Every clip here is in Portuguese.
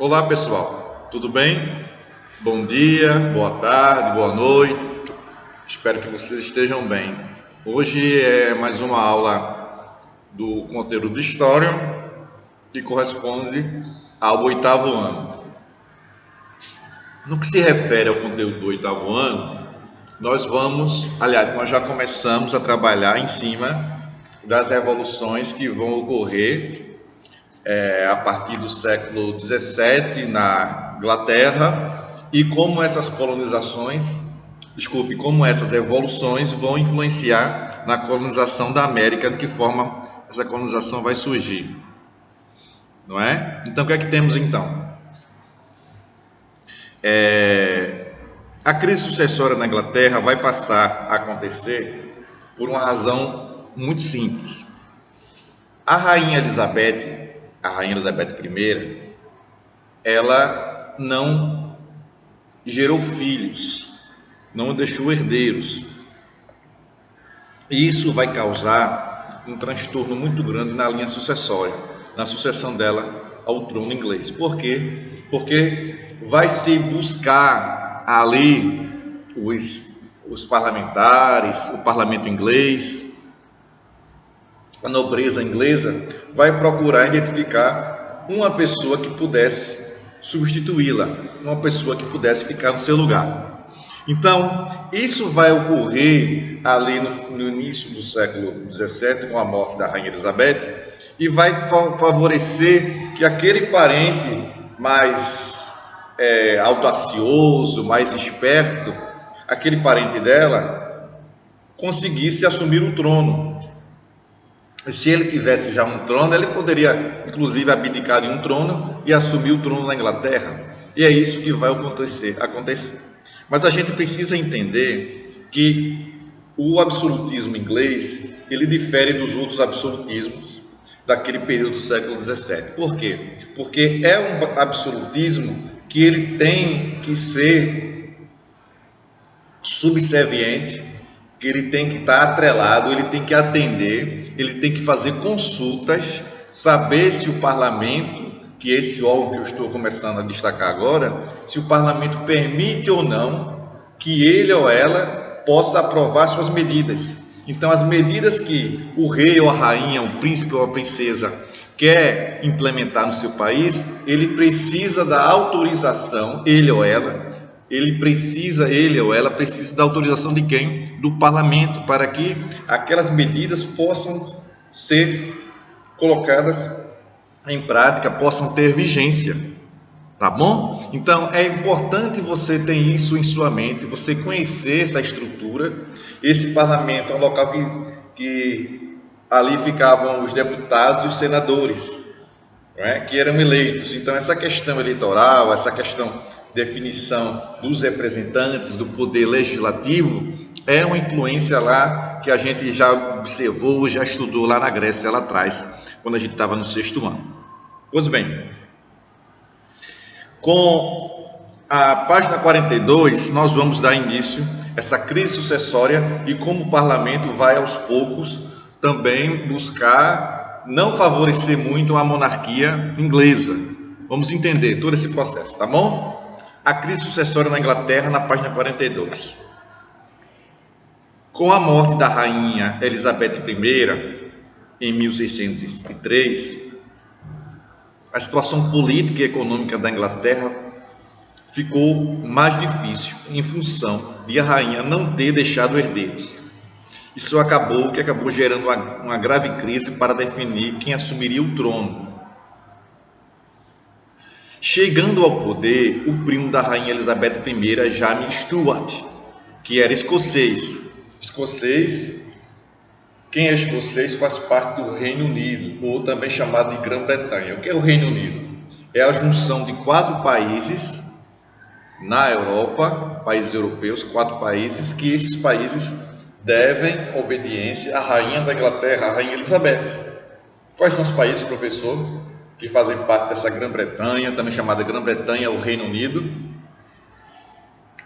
Olá pessoal, tudo bem? Bom dia, boa tarde, boa noite. Espero que vocês estejam bem. Hoje é mais uma aula do conteúdo de História que corresponde ao oitavo ano. No que se refere ao conteúdo do oitavo ano, nós já começamos a trabalhar em cima das revoluções que vão ocorrer a partir do século XVII na Inglaterra e como essas revoluções vão influenciar na colonização da América, de que forma essa colonização vai surgir, não é? Então, o que é que temos então? A crise sucessória na Inglaterra vai passar a acontecer por uma razão muito simples. A rainha Elizabeth I, ela não gerou filhos, não deixou herdeiros. E isso vai causar um transtorno muito grande na linha sucessória, na sucessão dela ao trono inglês. Por quê? Porque vai se buscar ali os parlamentares, o parlamento inglês, a nobreza inglesa vai procurar identificar uma pessoa que pudesse substituí-la, uma pessoa que pudesse ficar no seu lugar. Então, isso vai ocorrer ali no início do século XVII, com a morte da Rainha Elizabeth, e vai favorecer que aquele parente mais audacioso, mais esperto, aquele parente dela, conseguisse assumir o trono. Se ele tivesse já um trono, ele poderia, inclusive, abdicar de um trono e assumir o trono na Inglaterra. E é isso que vai acontecer. Mas a gente precisa entender que o absolutismo inglês, ele difere dos outros absolutismos daquele período do século XVII. Por quê? Porque é um absolutismo que ele tem que ser subserviente, que ele tem que estar atrelado, ele tem que atender, ele tem que fazer consultas, saber se o parlamento, que é esse órgão que eu estou começando a destacar agora, se o parlamento permite ou não que ele ou ela possa aprovar suas medidas. Então, as medidas que o rei ou a rainha, o príncipe ou a princesa quer implementar no seu país, ele precisa da autorização, ele ou ela precisa da autorização de quem? Do parlamento, para que aquelas medidas possam ser colocadas em prática, possam ter vigência, tá bom? Então é importante você ter isso em sua mente, você conhecer essa estrutura. Esse parlamento é um local que ali ficavam os deputados e os senadores, não é? Que eram eleitos. Então essa questão eleitoral, essa questão definição dos representantes do poder legislativo é uma influência lá que a gente já observou, já estudou lá na Grécia lá atrás, quando a gente estava no sexto ano. Pois bem, com a página 42 nós vamos dar início a essa crise sucessória e como o parlamento vai aos poucos também buscar não favorecer muito a monarquia inglesa. Vamos entender todo esse processo, tá bom? A crise sucessória na Inglaterra, na página 42. Com a morte da rainha Elizabeth I, em 1603, a situação política e econômica da Inglaterra ficou mais difícil em função de a rainha não ter deixado herdeiros. Isso acabou gerando uma grave crise para definir quem assumiria o trono. Chegando ao poder, o primo da rainha Elizabeth I, James Stuart, que era escocês. Quem é escocês faz parte do Reino Unido, ou também chamado de Grã-Bretanha. O que é o Reino Unido? É a junção de 4 países na Europa, países europeus, 4 países, que esses países devem obediência à rainha da Inglaterra, a rainha Elizabeth. Quais são os países, professor, que fazem parte dessa Grã-Bretanha, também chamada Grã-Bretanha, o Reino Unido?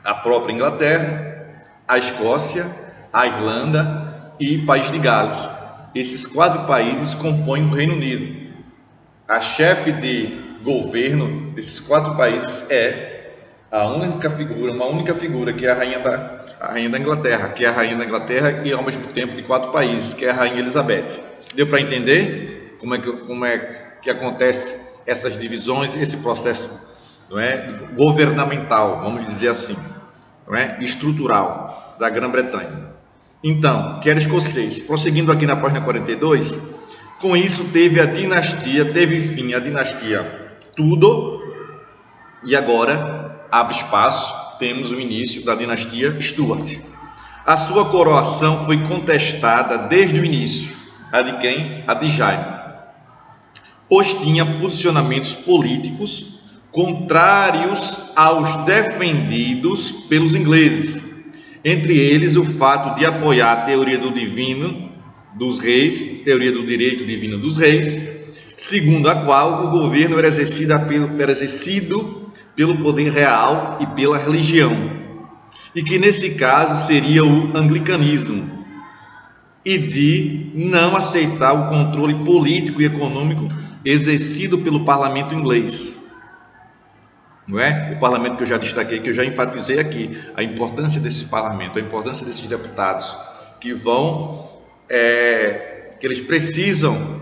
A própria Inglaterra, a Escócia, a Irlanda e País de Gales. Esses 4 países compõem o Reino Unido. A chefe de governo desses 4 países é uma única figura, que é a rainha da Inglaterra, que é a rainha da Inglaterra e ao mesmo tempo de 4 países, que é a rainha Elizabeth. Deu para entender como é que acontece essas divisões, esse processo, não é, governamental, vamos dizer assim, não é, estrutural da Grã-Bretanha. Então, que era escocês. Prosseguindo aqui na página 42, com isso teve fim a dinastia Tudor, e agora abre espaço, temos o início da dinastia Stuart. A sua coroação foi contestada desde o início. A de quem? A de Jaime, pois tinha posicionamentos políticos contrários aos defendidos pelos ingleses, entre eles o fato de apoiar a teoria do divino dos reis, teoria do direito divino dos reis, segundo a qual o governo era exercido pelo poder real e pela religião, e que nesse caso seria o anglicanismo, e de não aceitar o controle político e econômico exercido pelo parlamento inglês. Não é? O parlamento que eu já destaquei, que eu já enfatizei aqui, a importância desse parlamento, a importância desses deputados que que eles precisam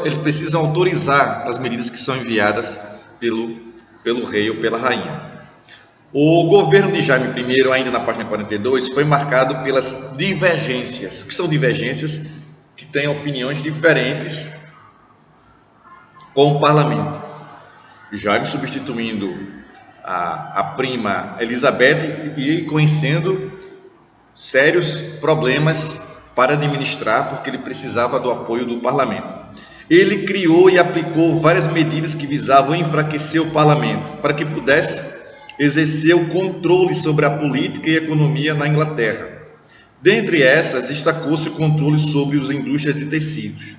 eles precisam autorizar as medidas que são enviadas pelo rei ou pela rainha. O governo de Jaime I, ainda na página 42, foi marcado pelas divergências. O que são divergências? Que têm opiniões diferentes com o parlamento. Jaime substituindo a prima Elizabeth e conhecendo sérios problemas para administrar, porque ele precisava do apoio do parlamento. Ele criou e aplicou várias medidas que visavam enfraquecer o parlamento, para que pudesse exercer o controle sobre a política e a economia na Inglaterra. Dentre essas, destacou-se o controle sobre as indústrias de tecidos.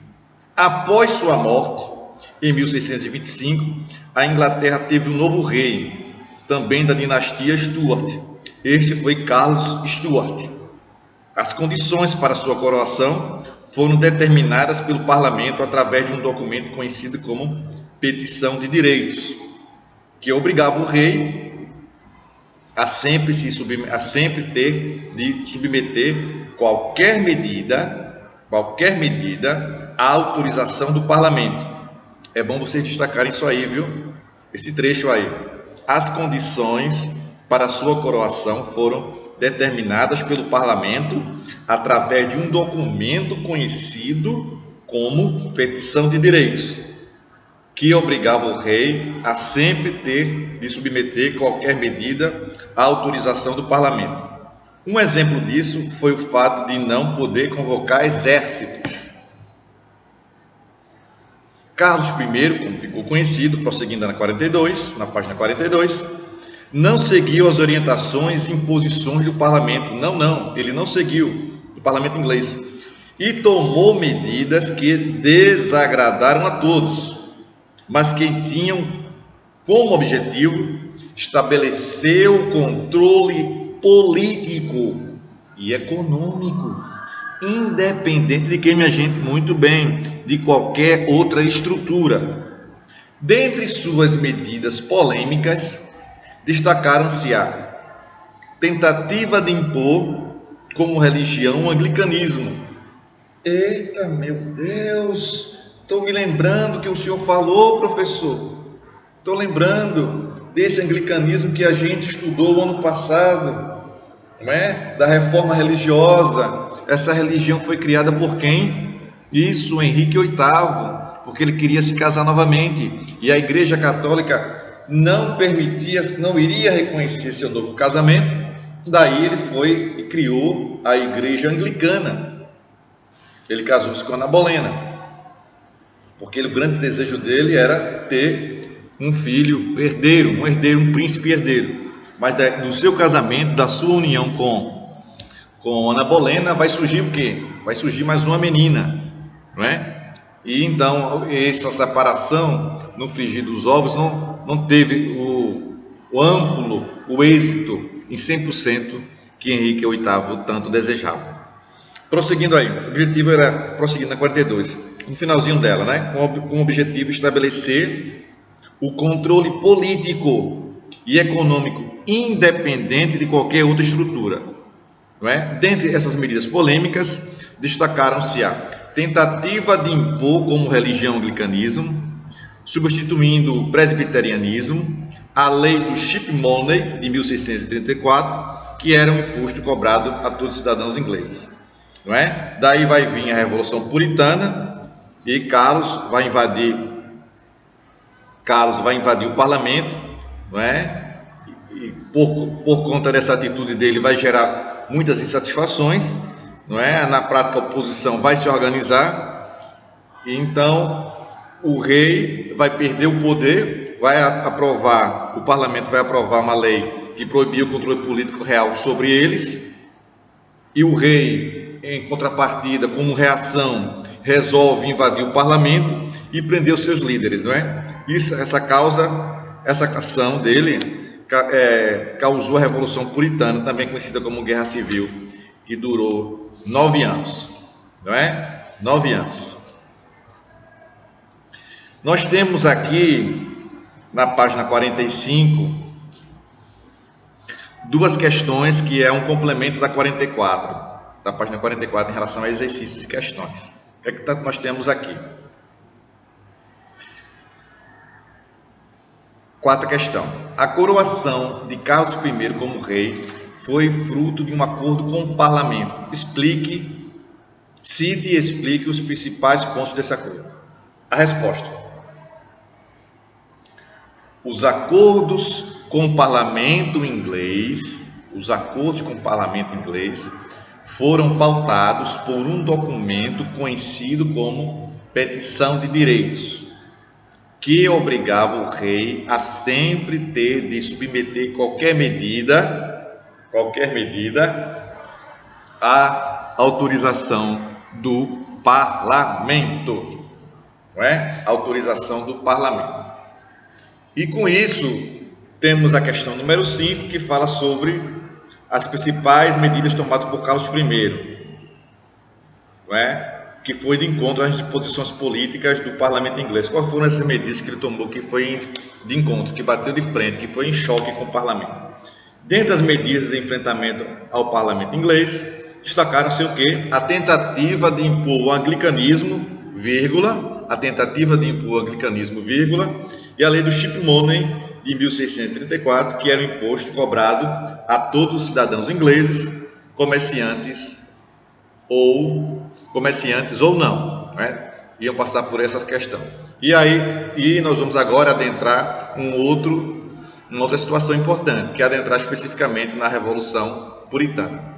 Após sua morte, em 1625, a Inglaterra teve um novo rei, também da dinastia Stuart. Este foi Carlos Stuart. As condições para sua coroação foram determinadas pelo parlamento através de um documento conhecido como Petição de Direitos, que obrigava o rei a sempre ter de submeter qualquer medida à autorização do parlamento. É bom vocês destacarem isso aí, viu? Esse trecho aí. As condições para sua coroação foram determinadas pelo parlamento através de um documento conhecido como Petição de Direitos, que obrigava o rei a sempre ter de submeter qualquer medida à autorização do parlamento. Um exemplo disso foi o fato de não poder convocar exércitos. Carlos I, como ficou conhecido, prosseguindo na página 42, não seguiu as orientações e imposições do parlamento. Ele não seguiu do parlamento inglês e tomou medidas que desagradaram a todos, mas que tinham como objetivo estabelecer o controle político e econômico, independente de quem, minha gente, muito bem, de qualquer outra estrutura. Dentre suas medidas polêmicas, destacaram-se a tentativa de impor como religião o anglicanismo. Eita, meu Deus! Estou me lembrando que o senhor falou, professor. Estou lembrando desse anglicanismo que a gente estudou ano passado, não é? Da reforma religiosa. Essa religião foi criada por quem? Isso, Henrique VIII, porque ele queria se casar novamente. E a Igreja Católica não iria reconhecer seu novo casamento. Daí ele foi e criou a Igreja Anglicana. Ele casou-se com Ana Bolena, porque o grande desejo dele era ter um filho herdeiro, um príncipe herdeiro. Mas do seu casamento, da sua união com Ana Bolena, vai surgir o quê? Vai surgir mais uma menina, não é? E então essa separação no frigir dos ovos não teve o êxito em 100% que Henrique VIII tanto desejava. Prosseguindo aí, o objetivo era, prosseguindo na 42, no finalzinho dela, né? Com o objetivo de estabelecer o controle político e econômico independente de qualquer outra estrutura. Não é? Dentre essas medidas polêmicas, destacaram-se a tentativa de impor como religião o anglicanismo, substituindo o presbiterianismo, a lei do Ship Money de 1634, que era um imposto cobrado a todos os cidadãos ingleses. Não é? Daí vai vir a Revolução Puritana e Carlos vai invadir o parlamento, não é? E por conta dessa atitude dele vai gerar muitas insatisfações, não é? Na prática a oposição vai se organizar e então o rei vai perder o poder, o parlamento vai aprovar uma lei que proibia o controle político real sobre eles, e o rei, em contrapartida, como reação, resolve invadir o parlamento e prender os seus líderes, não é? Essa ação dele causou a Revolução Puritana, também conhecida como Guerra Civil, que durou 9 anos, não é? 9 anos. Nós temos aqui, na página 45, duas questões que é um complemento da 44, da página 44 em relação a exercícios e questões. O que é que nós temos aqui? Quarta questão. A coroação de Carlos I como rei foi fruto de um acordo com o parlamento. Cite e explique os principais pontos desse acordo. A resposta. Os acordos com o parlamento inglês foram pautados por um documento conhecido como Petição de Direitos, que obrigava o rei a sempre ter de submeter qualquer medida à autorização do parlamento, não é? Autorização do parlamento. E com isso, temos a questão número 5, que fala sobre as principais medidas tomadas por Carlos I, não é? Que foi de encontro às disposições políticas do parlamento inglês. Quais foram essas medidas que ele tomou, que foi de encontro, que bateu de frente, que foi em choque com o parlamento? Dentre as medidas de enfrentamento ao parlamento inglês, destacaram-se o quê? A tentativa de impor o anglicanismo, e a lei do Ship Money de 1634, que era um imposto cobrado a todos os cidadãos ingleses, comerciantes ou não, né? Iam passar por essa questão. E nós vamos agora adentrar uma outra situação importante, que é adentrar especificamente na Revolução Puritana.